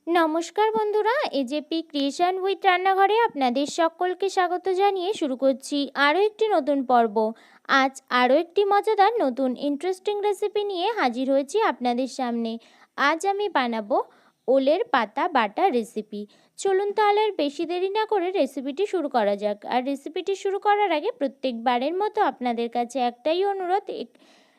নমস্কার বন্ধুরা, AJP creation with রান্নাঘরে আপনাদের সকলকে স্বাগত জানিয়ে শুরু করছি আরও একটি নতুন পর্ব। আজ আরও একটি মজাদার নতুন ইন্টারেস্টিং রেসিপি নিয়ে হাজির হয়েছি আপনাদের সামনে। আজ আমি বানাবো ওলের পাতা বাটা রেসিপি। চলুন তাহলে আর বেশি দেরি না করে রেসিপিটি শুরু করা যাক। আর রেসিপিটি শুরু করার আগে প্রত্যেকবারের মতো আপনাদের কাছে একটাই অনুরোধ,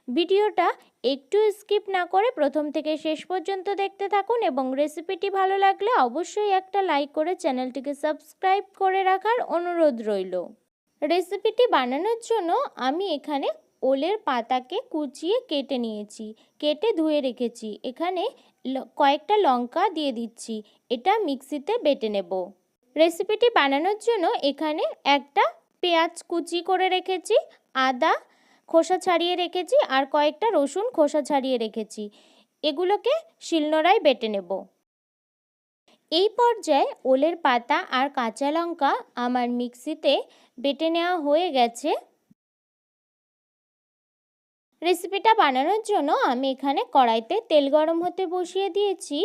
ভিডিওটা একটু স্কিপ না করে প্রথম থেকে শেষ পর্যন্ত দেখতে থাকুন এবং রেসিপিটি ভালো লাগলে অবশ্যই একটা লাইক করে চ্যানেলটিকে সাবস্ক্রাইব করে রাখার অনুরোধ রইল। রেসিপিটি বানানোর জন্য আমি এখানে ওলের পাতাকে কুচিয়ে কেটে নিয়েছি, কেটে ধুয়ে রেখেছি। এখানে কয়েকটা লঙ্কা দিয়ে দিচ্ছি, এটা মিক্সিতে বেটে নেব। রেসিপিটি বানানোর জন্য এখানে একটা পেঁয়াজ কুচি করে রেখেছি, আদা খোসা ছাড়িয়ে রেখেছি আর কয়েকটা রসুন খোসা ছাড়িয়ে রেখেছি। এগুলোকে শিলনোড়ায় বেটে নেব। এই পর্যায়ে ওলের পাতা আর কাঁচা লঙ্কা আমার মিক্সিতে বেটে নেওয়া হয়ে গেছে। রেসিপিটা বানানোর জন্য আমি এখানে কড়াইতে তেল গরম হতে বসিয়ে দিয়েছি।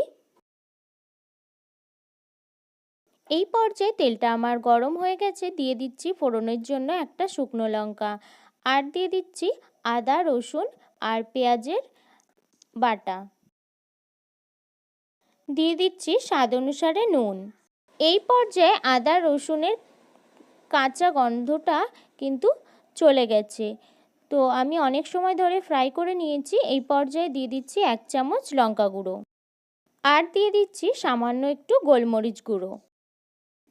এই পর্যায়ে তেলটা আমার গরম হয়ে গেছে, দিয়ে দিচ্ছি ফোড়নের জন্য একটা শুকনো লঙ্কা আর দিয়ে দিচ্ছি আদা রসুন আর পেঁয়াজের বাটা, দিয়ে দিচ্ছি স্বাদ অনুসারে নুন। এই পর্যায়ে আদা রসুনের কাঁচা গন্ধটা কিন্তু চলে গেছে, তো আমি অনেক সময় ধরে ফ্রাই করে নিয়েছি। এই পর্যায়ে দিয়ে দিচ্ছি 1 চামচ লঙ্কা গুঁড়ো আর দিয়ে দিচ্ছি সামান্য একটু গোলমরিচ গুঁড়ো।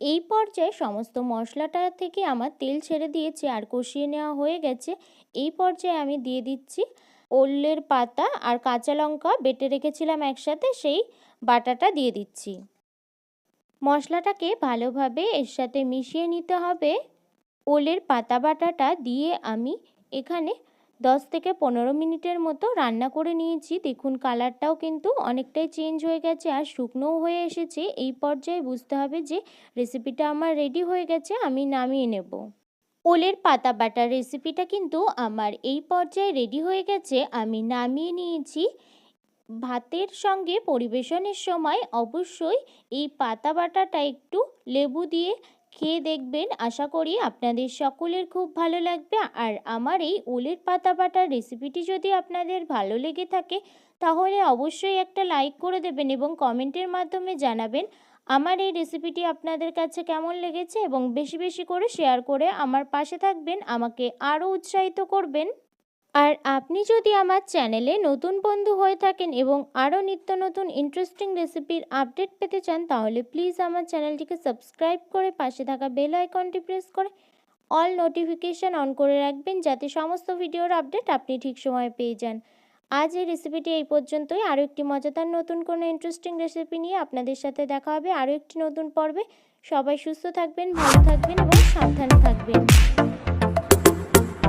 এই পর্যায়ে সমস্ত মশলাটা থেকে আমার তেল ছেড়ে দিয়েছে আর কষিয়ে নেওয়া হয়ে গেছে। এই পর্যায়ে আমি দিয়ে দিচ্ছি ওলের পাতা আর কাঁচা লঙ্কা বেটে রেখেছিলাম একসাথে, সেই বাটাটা দিয়ে দিচ্ছি। মশলাটাকে ভালোভাবে এর সাথে মিশিয়ে নিতে হবে। ওলের পাতা বাটাটা দিয়ে আমি এখানে 10 থেকে 15 মিনিটের মতো রান্না করে নিয়েছি। দেখুন কালারটাও কিন্তু অনেকটাই চেঞ্জ হয়ে গেছে আর শুকনোও হয়ে এসেছে। এই পর্যায়ে বুঝতে হবে যে রেসিপিটা আমার রেডি হয়ে গেছে, আমি নামিয়ে নেব। ওলের পাতা বাটার রেসিপিটা কিন্তু আমার এই পর্যায়ে রেডি হয়ে গেছে, আমি নামিয়ে নিয়েছি। ভাতের সঙ্গে পরিবেশনের সময় অবশ্যই এই পাতা বাটাটা একটু লেবু দিয়ে খেয়ে দেখবেন, আশা করি আপনাদের সকলের খুব ভালো লাগবে। আর আমার এই ওলের পাতা বাটার রেসিপিটি যদি আপনাদের ভালো লেগে থাকে তাহলে অবশ্যই একটা লাইক করে দেবেন এবং কমেন্টের মাধ্যমে জানাবেন আমার এই রেসিপিটি আপনাদের কাছে কেমন লেগেছে, এবং বেশি বেশি করে শেয়ার করে আমার পাশে থাকবেন, আমাকে আরও উৎসাহিত করবেন। আর আপনি যদি আমার চ্যানেলে নতুন বন্ধু হয়ে থাকেন এবং আরও নিত্য নতুন ইন্টারেস্টিং রেসিপির আপডেট পেতে চান তাহলে প্লিজ আমার চ্যানেলটিকে সাবস্ক্রাইব করে পাশে থাকা বেল আইকনটি প্রেস করে অল নোটিফিকেশান অন করে রাখবেন, যাতে সমস্ত ভিডিওর আপডেট আপনি ঠিক সময়ে পেয়ে যান। আজ এই রেসিপিটি এই পর্যন্তই। আরও একটি মজাদার নতুন কোনো ইন্টারেস্টিং রেসিপি নিয়ে আপনাদের সাথে দেখা হবে আরও একটি নতুন পর্বে। সবাই সুস্থ থাকবেন, ভালো থাকবেন এবং সাবধানে থাকবেন।